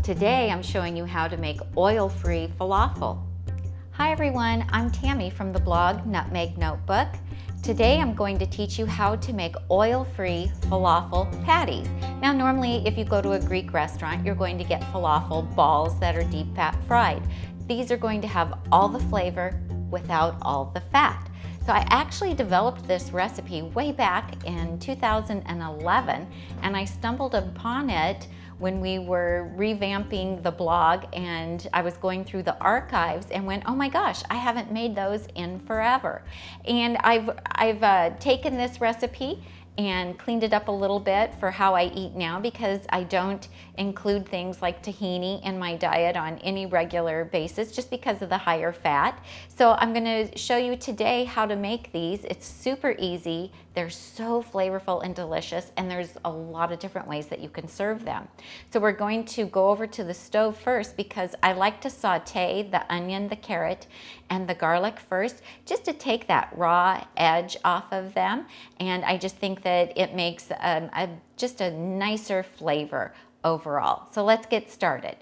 Today I'm showing you how to make oil-free falafel. Hi everyone, I'm Tami from the blog Nutmeg Notebook. Today I'm going to teach you how to make oil-free falafel patties. Now normally if you go to a Greek restaurant, you're going to get falafel balls that are deep fat fried. These are going to have all the flavor without all the fat. So I actually developed this recipe way back in 2011, and I stumbled upon it when we were revamping the blog, and I was going through the archives and went, oh my gosh, I haven't made those in forever. And I've taken this recipe and cleaned it up a little bit for how I eat now, because I don't include things like tahini in my diet on any regular basis just because of the higher fat. So I'm going to show you today how to make these. It's super easy. They're so flavorful and delicious, and there's a lot of different ways that you can serve them. So we're going to go over to the stove first, because I like to saute the onion, the carrot, and the garlic first, just to take that raw edge off of them. And I just think that it makes just a nicer flavor overall. So let's get started.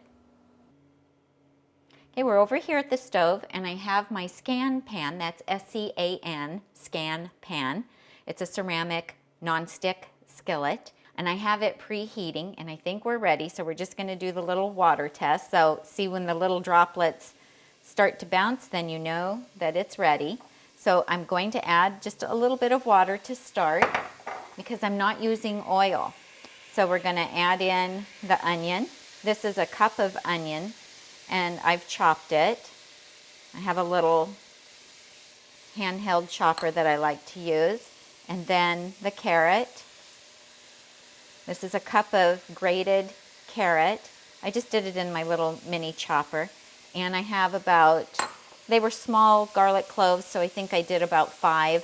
Okay, we're over here at the stove, and I have my scan pan. That's S-C-A-N, scan pan. It's a ceramic nonstick skillet, and I have it preheating, and I think we're ready. So we're just going to do the little water test. So see, when the little droplets start to bounce, then you know that it's ready. So I'm going to add just a little bit of water to start, because I'm not using oil. So we're going to add in the onion. This is a cup of onion, and I've chopped it. I have a little handheld chopper that I like to use. And then the carrot. This is a cup of grated carrot. I just did it in my little mini chopper. And I have they were small garlic cloves, so I think I did about 5.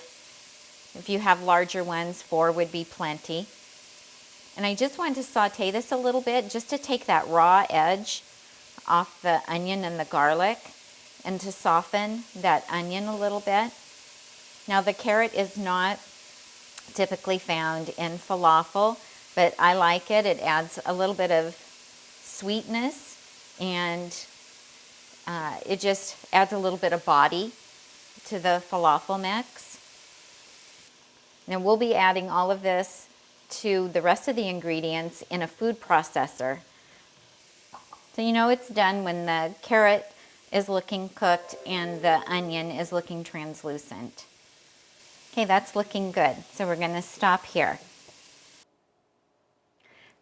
If you have larger ones, 4 would be plenty. And I just wanted to saute this a little bit just to take that raw edge off the onion and the garlic, and to soften that onion a little bit. Now the carrot is not typically found in falafel, but I like it. It adds a little bit of sweetness, and it just adds a little bit of body to the falafel mix. Now we'll be adding all of this to the rest of the ingredients in a food processor. So you know it's done when the carrot is looking cooked and the onion is looking translucent. Okay, that's looking good. So we're going to stop here.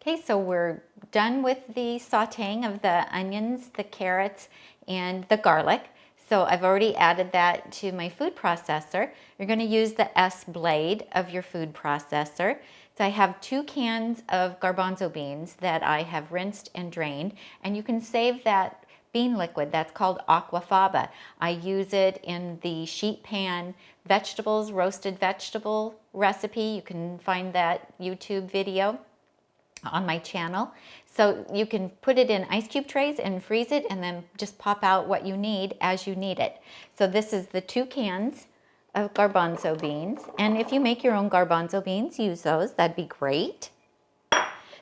Okay, so we're done with the sauteing of the onions, the carrots, and the garlic. So I've already added that to my food processor. You're going to use the S blade of your food processor. So I have 2 cans of garbanzo beans that I have rinsed and drained, and you can save that bean liquid. That's called aquafaba. I use it in the sheet pan vegetables, roasted vegetable recipe. You can find that YouTube video on my channel. So you can put it in ice cube trays and freeze it, and then just pop out what you need as you need it. So this is the 2 cans of garbanzo beans, and if you make your own garbanzo beans, use those. That'd be great.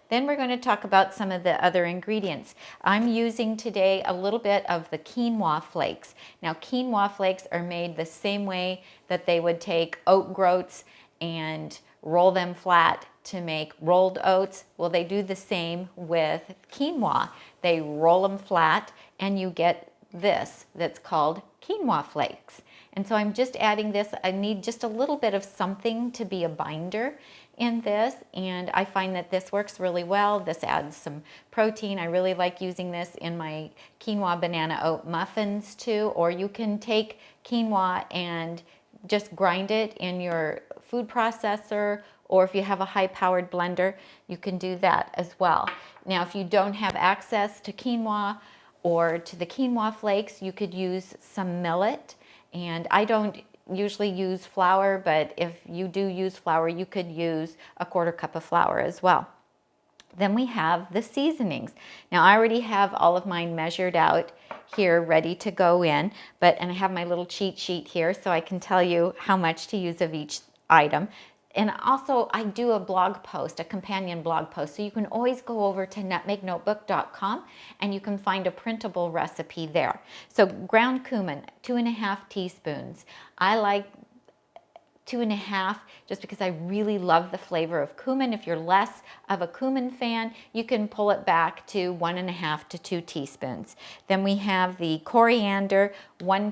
Then we're going to talk about some of the other ingredients. I'm using today a little bit of the quinoa flakes. Now quinoa flakes are made the same way that they would take oat groats and roll them flat to make rolled oats. Well, they do the same with quinoa. They roll them flat, and you get this that's called quinoa flakes. And so I'm just adding this. I need just a little bit of something to be a binder in this, and I find that this works really well. This adds some protein. I really like using this in my quinoa banana oat muffins too, or you can take quinoa and just grind it in your food processor, or if you have a high-powered blender, you can do that as well. Now, if you don't have access to quinoa or to the quinoa flakes, you could use some millet. And I don't usually use flour, but if you do use flour, you could use a 1/4 cup of flour as well. Then we have the seasonings. Now I already have all of mine measured out here, ready to go in, and I have my little cheat sheet here so I can tell you how much to use of each item. And also I do a blog post, a companion blog post. So you can always go over to nutmegnotebook.com and you can find a printable recipe there. So ground cumin, 2.5 teaspoons. I like 2.5 just because I really love the flavor of cumin. If you're less of a cumin fan, you can pull it back to 1.5 to 2 teaspoons. Then we have the coriander, a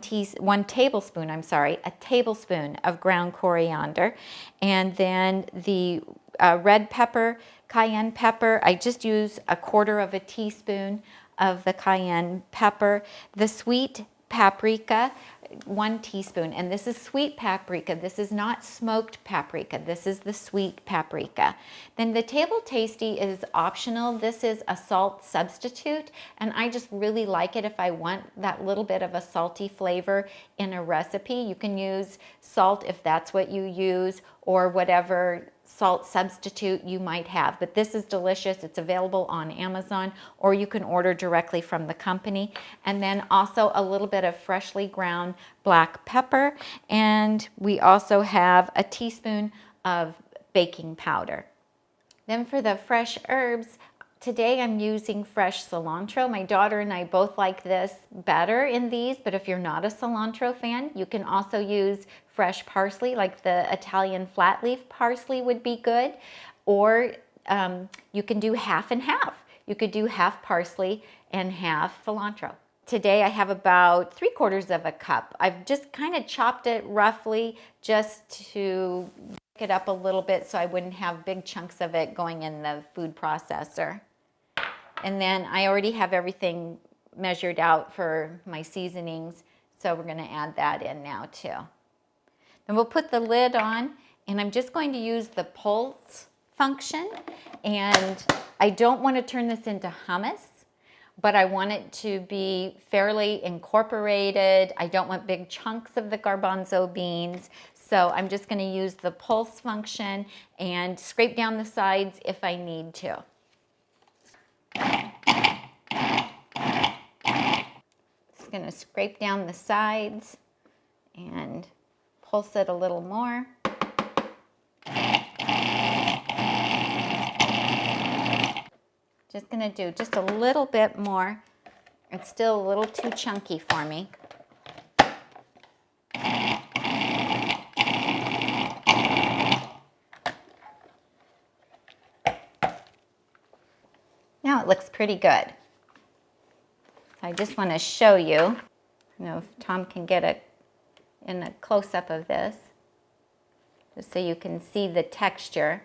tablespoon of ground coriander. And then the red pepper, cayenne pepper, I just use 1/4 teaspoon of the cayenne pepper. The sweet paprika, 1 teaspoon, and this is sweet paprika. This is not smoked paprika. This is the sweet paprika. Then the table tasty is optional. This is a salt substitute, and I just really like it if I want that little bit of a salty flavor in a recipe. You can use salt if that's what you use, or whatever salt substitute you might have, but this is delicious. It's available on Amazon, or you can order directly from the company. And then also a little bit of freshly ground black pepper, and we also have a teaspoon of baking powder. Then for the fresh herbs, today I'm using fresh cilantro. My daughter and I both like this better in these, but if you're not a cilantro fan, you can also use fresh parsley, like the Italian flat leaf parsley would be good, or you can do half and half. You could do half parsley and half cilantro. Today I have about 3/4 cup. I've just kind of chopped it roughly just to break it up a little bit so I wouldn't have big chunks of it going in the food processor. And then I already have everything measured out for my seasonings, so we're going to add that in now too. Then we'll put the lid on, and I'm just going to use the pulse function, and I don't want to turn this into hummus, but I want it to be fairly incorporated. I don't want big chunks of the garbanzo beans, so I'm just going to use the pulse function and scrape down the sides if I need to. Just going to scrape down the sides and pulse it a little more. Just going to do just a little bit more. It's still a little too chunky for me. Now it looks pretty good. So I just want to show you. I don't know if Tom can get a close-up of this, just so you can see the texture.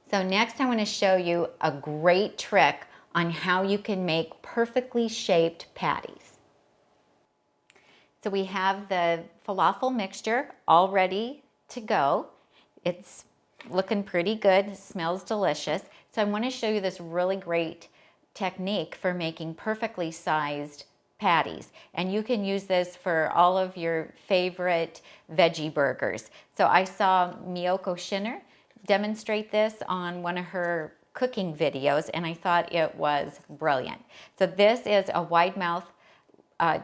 So next I want to show you a great trick on how you can make perfectly shaped patties. So we have the falafel mixture all ready to go. It's looking pretty good, it smells delicious. So I want to show you this really great technique for making perfectly sized patties, and you can use this for all of your favorite veggie burgers. So I saw Miyoko Shinner demonstrate this on one of her cooking videos, and I thought it was brilliant. So this is a wide mouth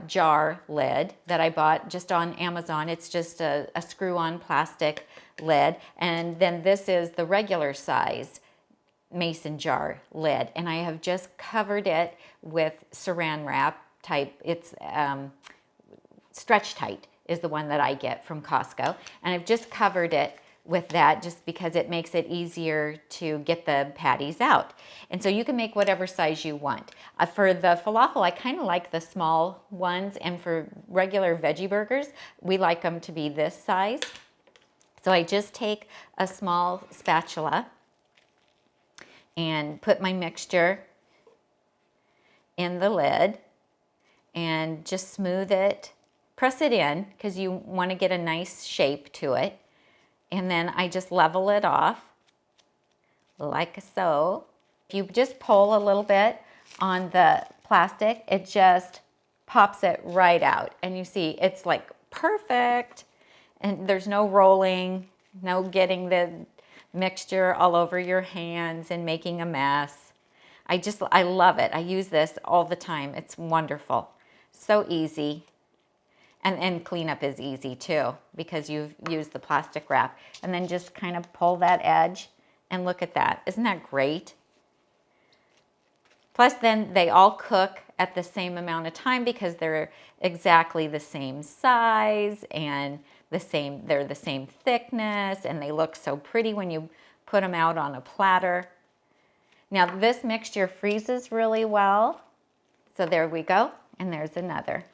jar lid that I bought just on Amazon. It's just a screw-on plastic lid, and then this is the regular size mason jar lid, and I have just covered it with saran wrap type. It's Stretch Tight is the one that I get from Costco, and I've just covered it with that just because it makes it easier to get the patties out. And so you can make whatever size you want. For the falafel, I kind of like the small ones, and for regular veggie burgers, we like them to be this size. So I just take a small spatula and put my mixture in the lid and just smooth it, press it in because you want to get a nice shape to it. And then I just level it off like so. If you just pull a little bit on the plastic, it just pops it right out. And you see, it's like perfect. And there's no rolling, no getting the mixture all over your hands and making a mess. I love it. I use this all the time. It's wonderful. So easy. And cleanup is easy too because you've used the plastic wrap. And then just kind of pull that edge and look at that. Isn't that great? Plus then they all cook at the same amount of time because they're exactly the same size and they're the same thickness, and they look so pretty when you put them out on a platter. Now this mixture freezes really well. So there we go, and there's another.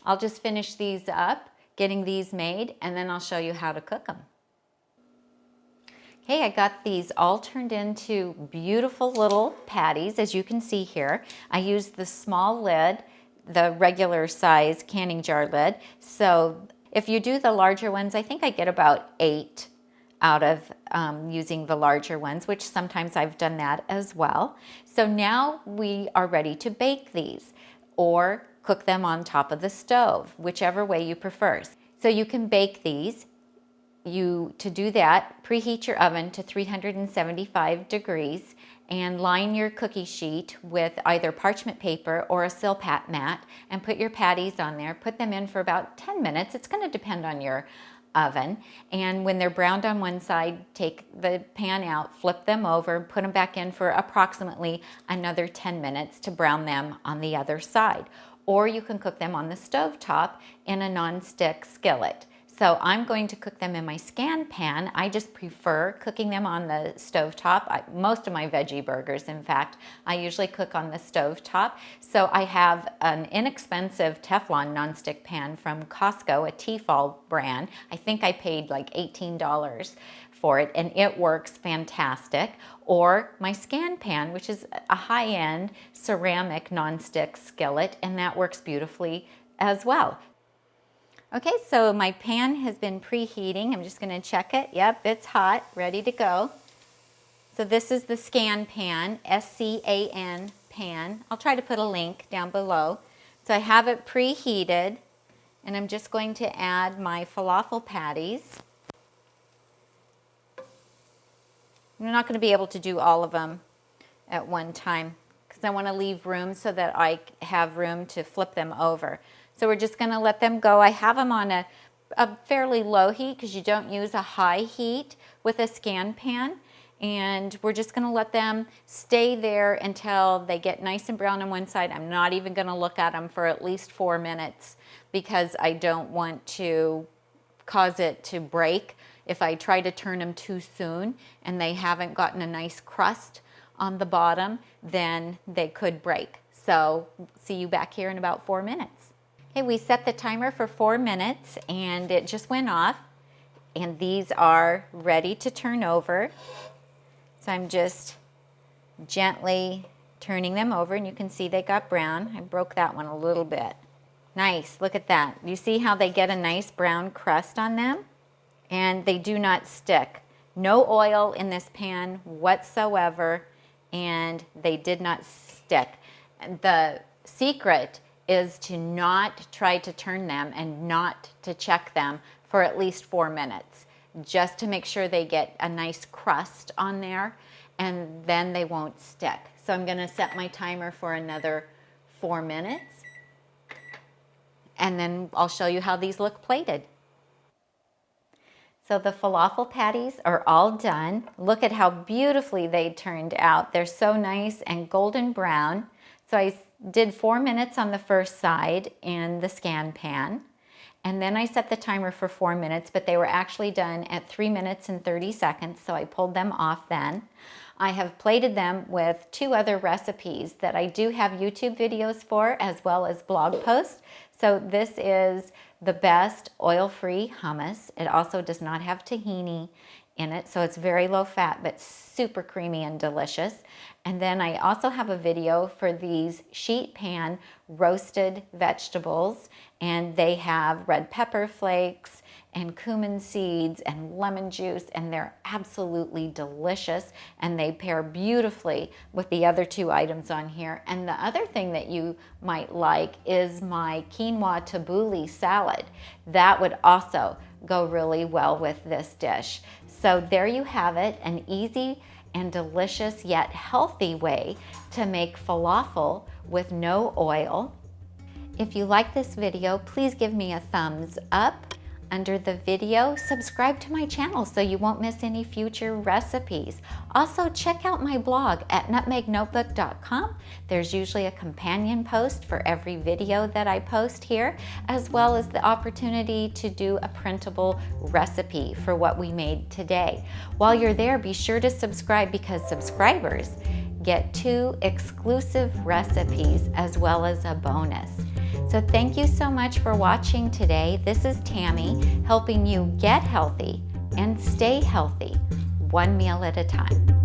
I'll just finish these up, getting these made, and then I'll show you how to cook them. Okay, I got these all turned into beautiful little patties, as you can see here. I used the small lid, the regular size canning jar lid. So if you do the larger ones, I think I get about 8 out of using the larger ones, which sometimes I've done that as well. So now we are ready to bake these or cook them on top of the stove, whichever way you prefer. So you can bake these. To do that, preheat your oven to 375 degrees and line your cookie sheet with either parchment paper or a Silpat mat and put your patties on there. Put them in for about 10 minutes. It's going to depend on your oven. And when they're browned on one side, take the pan out, flip them over, put them back in for approximately another 10 minutes to brown them on the other side. Or you can cook them on the stove top in a non-stick skillet. So I'm going to cook them in my Scan pan. I just prefer cooking them on the stovetop. Most of my veggie burgers, in fact, I usually cook on the stovetop. So I have an inexpensive Teflon nonstick pan from Costco, a Tefal brand. I think I paid like $18 for it, and it works fantastic. Or my Scan pan, which is a high-end ceramic nonstick skillet, and that works beautifully as well. Okay, so my pan has been preheating. I'm just going to check it. Yep, it's hot, ready to go. So this is the Scan pan, S-C-A-N pan. I'll try to put a link down below. So I have it preheated, and I'm just going to add my falafel patties. I'm not going to be able to do all of them at one time because I want to leave room so that I have room to flip them over. So we're just going to let them go. I have them on a fairly low heat because you don't use a high heat with a Scan pan. And we're just going to let them stay there until they get nice and brown on one side. I'm not even going to look at them for at least 4 minutes because I don't want to cause it to break. If I try to turn them too soon and they haven't gotten a nice crust on the bottom, then they could break. So see you back here in about 4 minutes. Okay, we set the timer for 4 minutes and it just went off, and these are ready to turn over. So I'm just gently turning them over, and you can see they got brown. I broke that one a little bit. Nice, look at that. You see how they get a nice brown crust on them? And they do not stick. No oil in this pan whatsoever, and they did not stick. The secret is to not try to turn them and not to check them for at least 4 minutes, just to make sure they get a nice crust on there, and then they won't stick. So I'm going to set my timer for another 4 minutes, and then I'll show you how these look plated. So the falafel patties are all done. Look at how beautifully they turned out. They're so nice and golden brown. So I did 4 minutes on the first side in the Scan pan, and then I set the timer for 4 minutes, but they were actually done at 3 minutes and 30 seconds, so I pulled them off then. I have plated them with 2 other recipes that I do have YouTube videos for, as well as blog posts. So this is the best oil-free hummus. It also does not have tahini in it, so it's very low fat but super creamy and delicious. And then I also have a video for these sheet pan roasted vegetables, and they have red pepper flakes and cumin seeds and lemon juice, and they're absolutely delicious, and they pair beautifully with the other 2 items on here. And the other thing that you might like is my quinoa tabouli salad. That would also go really well with this dish. So there you have it, an easy and delicious yet healthy way to make falafel with no oil. If you like this video, please give me a thumbs up under the video. Subscribe to my channel so you won't miss any future recipes. Also, check out my blog at nutmegnotebook.com. There's usually a companion post for every video that I post here, as well as the opportunity to do a printable recipe for what we made today. While you're there, be sure to subscribe because subscribers get 2 exclusive recipes as well as a bonus. So thank you so much for watching today. This is Tami, helping you get healthy and stay healthy, one meal at a time.